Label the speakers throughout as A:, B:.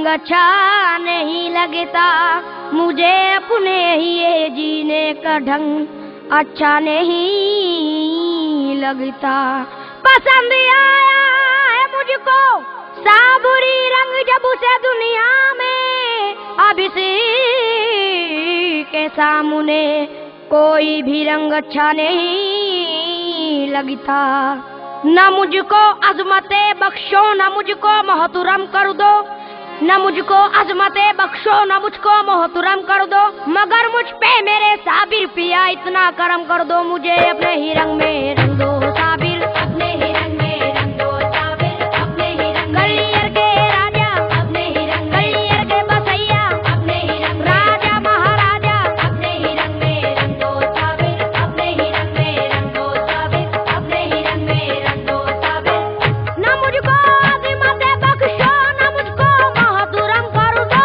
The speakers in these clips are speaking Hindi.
A: रंग अच्छा नहीं लगता, मुझे अपने ही ये जीने का ढंग अच्छा नहीं लगता। पसंद आया है मुझको साबुरी रंग जब उसे दुनिया में, अब इसी के सामने कोई भी रंग अच्छा नहीं लगता। न मुझको अजमते बख्शो न मुझको मोहतरम कर दो, न मुझको अजमते बख्शो न मुझको मोहतरम कर दो, मगर मुझ पे मेरे साबिर पिया इतना करम कर दो, मुझे अपने ही रंग में रंग दो साबिर, अपने ही रंग में रंग दो साबिर, अपने ही रंग। गलियर के राजा अपने ही रंग, गलियर के बसैया अपने ही रंग, राजा महाराजा अपने ही रंग में रंग दो साबिर, अपने ही रंग में रंग दो साबिर, अपने ही रंग में रंग दो साबिर। न मुझको अज़मतें बख्शो न मुझको मोहतरम कर दो,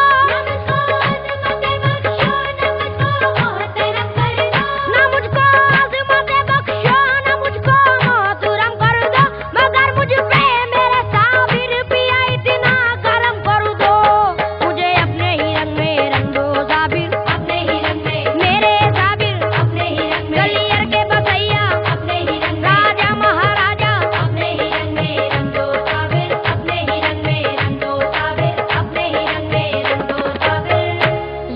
A: न मुझको अज़मतें बख्शो न मुझको मोहतरम कर दो, मगर मुझ पे मेरे साबिर पिया इतना करम कर दो, मुझे अपने ही रंग में रंग दो साबिर, अपने ही रंग में मेरे साबिर, अपने ही रंग में। गलियर के बसैया अपने ही रंग, राजा महाराजा अपने ही रंग में रंग दो साबिर, अपने ही रंग में रंग दो साबिर, अपने ही रंग में रंग दो साबिर।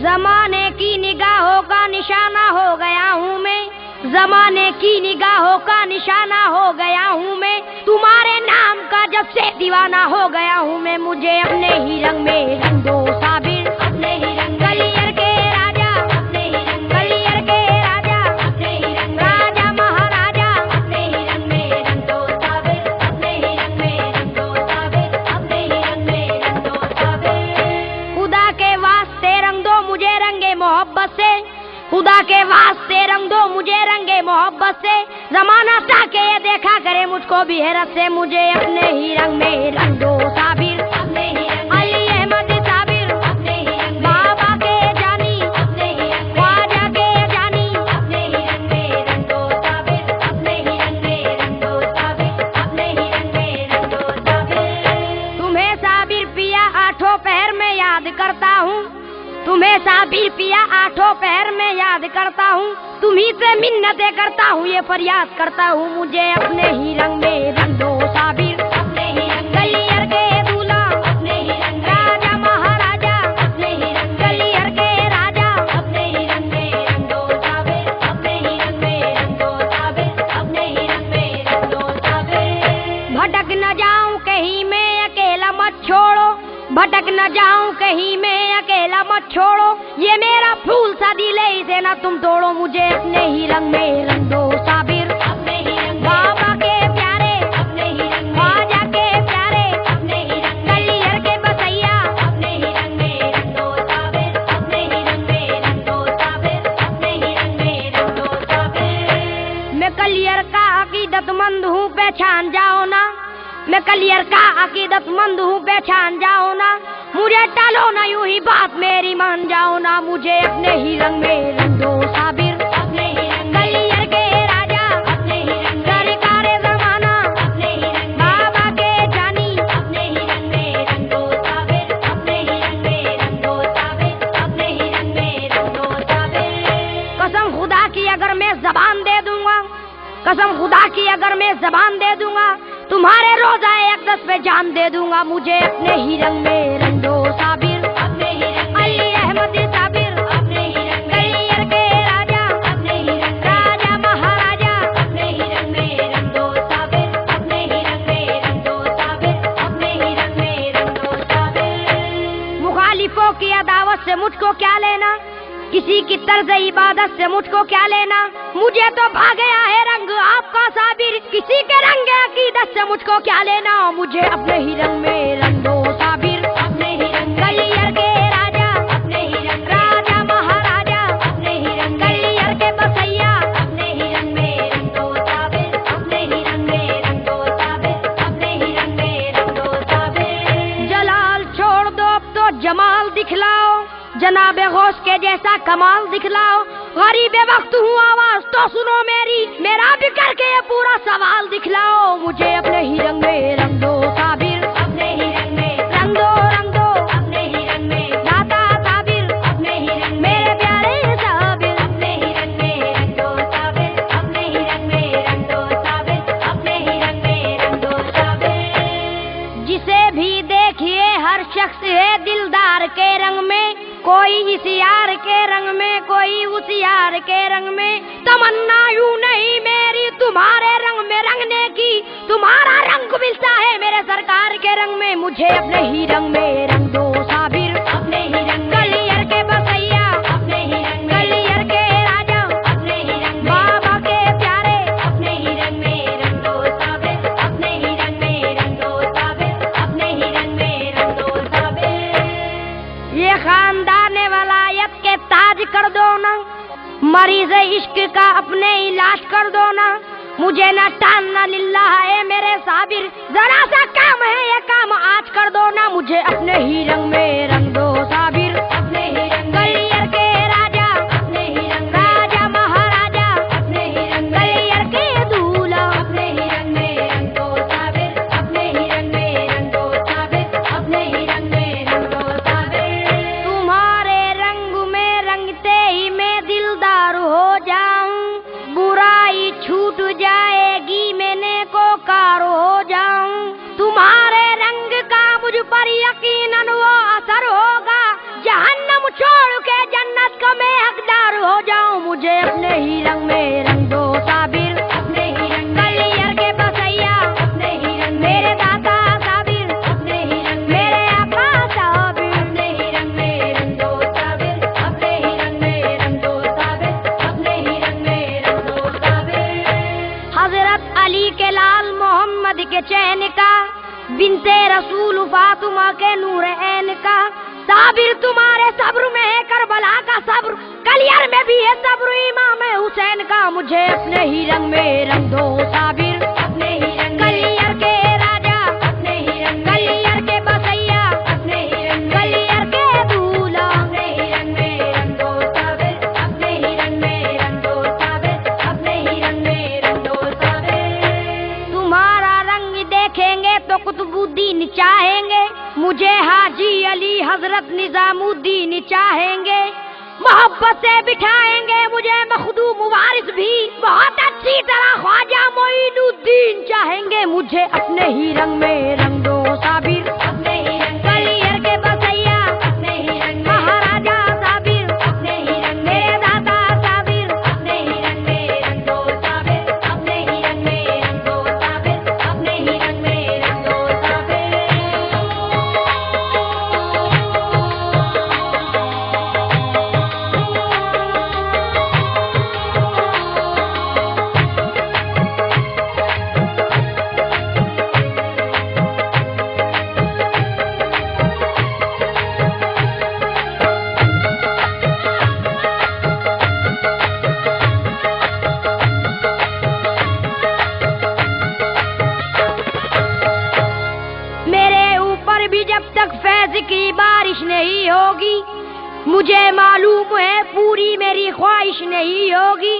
A: जमाने की निगाहों का निशाना हो गया हूँ मैं, जमाने की निगाहों का निशाना हो गया हूँ मैं, तुम्हारे नाम का जब से दीवाना हो गया हूँ मैं, मुझे अपने ही रंग में रंग दो साबिर, अपने ही रंग। गलियर के राजा अपने ही रंग, गलियर के राजा अपने ही रंग, राजा महाराजा अपने ही रंग में रंग दो साबिर, अपने ही रंग में रंग दो साबिर, अपने ही रंग में रंग दो साबिर। खुदा के वास्ते रंग दो मुझे रंगे मोहब्बत से, खुदा के वास्ते रंग दो मुझे रंगे मोहब्बत से, जमाना चाके ये देखा करे मुझको भी हैरत से, मुझे अपने ही रंग में रंग दो साबिर, अपने ही रंग। अली अहमद साबिर अपने ही रंग, बाबा के जानी अपने ही रंग, ख्वाजा के जानी अपने ही रंग में रंग दो साबिर, अपने ही रंग में रंग दो साबिर, अपने ही रंग में रंग दो साबिर। तुम्हें साबिर पिया आठों पहर में याद करता हूँ, तुम्हें साबिर पिया आठों पहर में याद करता हूँ, तुम्ही से मिन्नतें करता हूँ, ये फरियाद करता हूँ, मुझे अपने ही रंग में रंग दो साबिर, अपने ही रंग। गलियर के दूल्हा अपने ही रंग, राजा महाराजा अपने ही रंग, गलियर के राजा अपने ही रंग में रंग दो साबिर, अपने ही रंग में रंग दो साबिर, अपने ही रंग में रंग दो साबिर। भटक न जाऊं कहीं मैं अकेला मत छोड़ो, भटक न जाऊं कहीं मैं अकेला मत छोड़ो, ये मेरा फूल सा दिल है इसे ना तुम तोड़ो, मुझे अपने ही रंग में रंग दो साबिर, अपने ही रंग। बाबा के प्यारे अपने ही रंग, ख्वाजा के प्यारे अपने ही रंग, गलियर के बसैया अपने ही रंग में रंग दो साबिर, अपने ही रंग में रंग दो साबिर, अपने ही रंग में रंग दो साबिर। मैं गलियर का अकीदतमंद हूँ पहचान जाओ ना, मैं कलियर का अकीदतमंद हूँ पहचान जाओ ना, मुझे टालो ना यूं ही बात मेरी मान जाओ ना, मुझे अपने ही रंग में रंग दो साबिर, अपने ही रंग। गलियर के राजा अपने ही रंग, सरकारे ज़माना अपने ही रंग, बाबा के जानी अपने ही रंग में रंग दो साबिर, अपने ही रंग में रंग दो साबिर, अपने ही रंग में रंग दो साबिर। कसम खुदा की अगर मैं जबान दे दूंगा, कसम खुदा की अगर मैं जबान दे दूंगा, तुम्हारे रोज़ा अक़दस पे जान दे दूंगा, मुझे अपने ही रंग में रंग दो साबिर, अपने ही रंग। अली अहमद साबिर अपने ही रंग, गलियर के राजा अपने ही रंग, राजा महाराजा अपने ही रंग में रंग दो साबिर, अपने ही रंग में रंग दो साबिर, अपने ही रंग में रंग दो साबिर। मुखालिफों की अदावत से मुझको क्या लेना, किसी की तर्ज इबादत से मुझको क्या लेना, मुझे तो भा गया है रंग आपका साबिर, किसी के रंग अकीदत से मुझको क्या लेना, मुझे अपने ही रंग में रंग दो साबिर, अपने ही रंग। गलियर के राजा अपने ही रंग, राजा महाराजा अपने ही रंग, गलियर के बसैया अपने ही रंग में रंग दो साबिर, अपने ही रंग में रंग दो साबिर, अपने ही रंग में रंग दो साबिर। जलाल छोड़ दो अब तो जमाल दिखलाओ, जनाबे गौस के जैसा कमाल दिखलाओ, गरीब वक्त हूँ आवाज तो सुनो मेरी, मेरा भी करके ये पूरा सवाल दिखलाओ, मुझे अपने ही रंग में रंग दो साबिर, अपने ही रंग में रंग दो अपने ही जिसे भी देखिए हर शख्स है दिलदार के रंग में, कोई इस यार के रंग में, कोई उस यार के रंग में। तमन्ना यूं नहीं मेरी तुम्हारे रंग में रंगने की, तुम्हारा रंग मिलता है मेरे सरकार के रंग में। मुझे अपने ही रंग में रंग दो साबिर, अपने ही रंग। गलियर के बसैया अपने ही रंग, गलियर के राजा अपने ही रंग, बाबा के प्यारे अपने ही रंग में रंग दो साबिर, अपने ही रंग में रंग दो साबिर, अपने ही रंग में रंग दो साबिर। ये खानदान वलायत के ताज कर दो ना, मरीज इश्क का अपने इलाज कर दो ना। मुझे न टालना लिल्लाह है मेरे साबिर, जरा सा काम है ये काम आज कर दो ना। मुझे अपने ही रंग में रंग दो साबिर, अपने ही रंग। गलियर के राजा अपने ही रंग, राजा महाराजा अपने ही रंग, गलियर के दूल्हा अपने ही रंग में रंग दो साबिर, अपने ही रंग में रंग दो साबिर, अपने ही रंग में रंग दो साबिर। तुम्हारे रंग में रंगते ही मैं दिलदार हो जाऊं, बुराई छूट जाएगी मैंने को कार हो जाऊं। तुम्हारे रंग का मुझ पर यकीनन वो असर होगा, जहन्नम छोड़ के जन्नत का मैं हकदार हो जाऊं। मुझे अपने ही रंग में रंग दो साबिर, अपने ही रंग। गलियर के बसैया अपने ही रंग, मेरे दाता साबिर अपने ही रंग, मेरे आका साबिर अपने ही रंग में रंग दो साबिर, अपने ही रंग में रंग दो साबिर, अपने ही रंग में रंग दो साबिर। हजरत अली के लाल मोहम्मद के चैन का, बिनते रसूल फातिमा के नूर ऐन का, साबिर तुम्हारे सब्र में है करबला का सब्र, गलियर में भी है सब्र इमाम हुसैन का। मुझे अपने ही रंग में रंग दो साबिर, अपने ही रंग। गलियर के राजा अपने ही रंग, गलियर के बसैया अपने ही रंग, गलियर के दूल्हा अपने ही रंग में रंग दो साबिर, अपने ही रंग में रंग दो साबिर, अपने ही रंग में रंग दो साबिर। तुम्हारा रंग देखेंगे तो कुतुबुद्दीन चाहेंगे, मुझे हाजी अली हजरत निजामुद्दीन चाहेंगे। मोहब्बत से बिठाएंगे मुझे मखदूम वारिस भी, बहुत अच्छी तरह ख्वाजा मोइनुद्दीन चाहेंगे। मुझे अपने ही रंग में रंग दो साबिर, अपने ही रंग। गलियर के बसैया अपने ही रंग, महाराजा साबिर अपने ही रंग, मेरे दादा साबिर अपने ही रंग में रंग दो साबिर, अपने ही रंग में रंग दो साबिर, अपने ही रंग में रंग दो साबिर। की बारिश नहीं होगी, मुझे मालूम है पूरी मेरी ख्वाहिश नहीं होगी।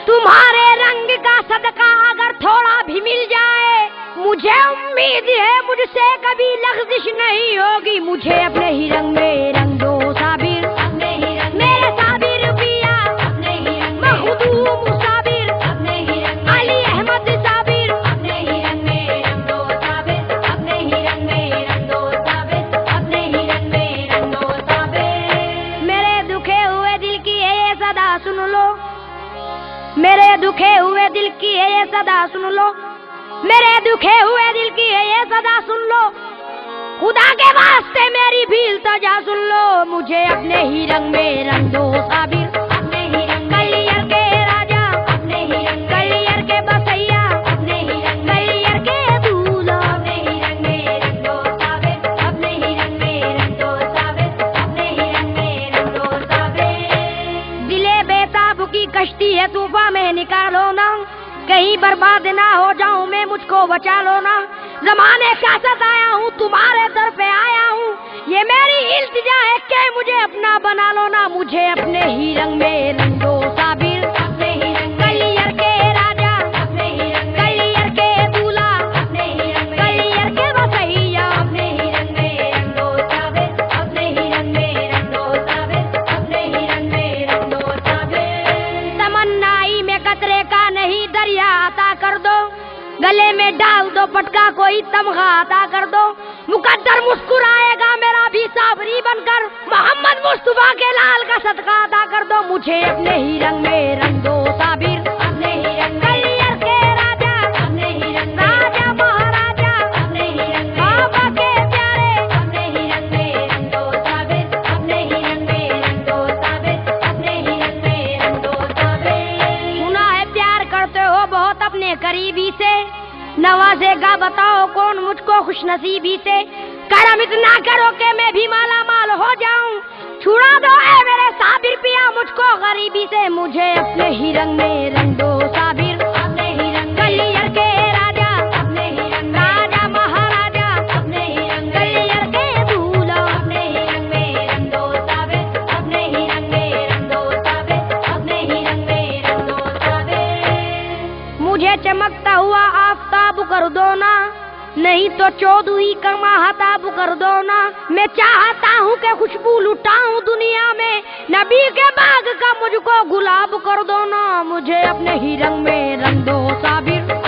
A: तुम्हारे रंग का सदका अगर थोड़ा भी मिल जाए, मुझे उम्मीद है मुझसे कभी लग़ज़िश नहीं होगी। मुझे अपने ही रंग में रंग दो साबिर, अपने ही रंग। मेरे साबिर पिया अपने ही रंग, मखदूम साबिर अपने ही रंग, अली अहमद साबिर अपने ही रंग में रंग दो साबिर, अपने ही रंग में रंग दो साबिर, अपने ही रंग में रंग दो साबिर। मेरे दुखे हुए दिल की ये सदा सुन लो, मेरे दुखे हुए दिल की ये सदा सुन लो, मेरे दुखे हुए दिल की ये सदा सुन लो। खुदा के वास्ते मेरी भी इल्तिजा सुन लो। मुझे अपने ही रंग में रंग दो साबिर, अपने ही रंग। गलियर के राजा अपने ही रंग, गलियर के बसैया अपने ही रंग, गलियर के दूल्हा अपने ही रंग में रंग दो साबिर, अपने ही रंग में रंग दो साबिर, अपने ही रंग में रंग दो साबिर। दिले बेताब की कश्ती है तूफान में निकालो ना, कहीं बर्बाद ना हो जाऊं मैं, मुझको बचा लो ना। ज़माने का साथ आया हूँ, तुम्हारे दर पे आया हूँ, ये मेरी इल्तिजा है कि मुझे अपना बना लो ना। मुझे अपने ही रंग में रंग दो साबिर, अपने ही रंग। गलियर के राजा अपने ही रंग, गलियर के दूल्हा अपने ही रंग, गलियर के बसैया अपने ही रंग में रंग दो साबिर, अपने ही रंग में रंग दो साबिर, अपने ही रंग में रंग दो साबिर। तमन्नाई में कतरे का नहीं दरिया अता कर दो, गले में डाल दो पटका कोई तमगा अता कर दो। मुझे अपने ही रंग में रंग दो साबिर, अपने ही रंग में कलियर के राजा, अपने ही रंग में राजा महाराजा, अपने ही रंग में बाबा के प्यारे, अपने ही रंग में रंग दो साबिर, अपने ही रंग में रंग दो साबिर, अपने ही रंग में रंग दो साबिर। सुना है प्यार करते हो बहुत अपने करीबी से, नवाजेगा बताओ कौन मुझको खुशनसीबी से, करम इतना करो कि मैं भी माला माल हो जाऊं, छुड़ा दो ऐ मेरे साबिर पिया मुझको गरीबी से, मुझे अपने ही रंग में रंग दो साबिर, अपने ही रंग कलियर के राजा, अपने ही रंग राजा महाराजा, अपने ही रंग कलियर के दूल्हा, अपने ही रंग में रंग दो साबिर, अपने ही रंग में रंग दो साबिर, अपने ही रंग में रंग दो साबिर। मुझे चमकता हुआ आफताब कर दो ना, नहीं तो चौदहवीं का महताब कर दो ना, मैं चाहता हूँ कि खुशबू लुटाऊं दुनिया में, नबी के बाग का मुझको गुलाब कर दो ना, मुझे अपने ही रंग में रंग दो साबिर।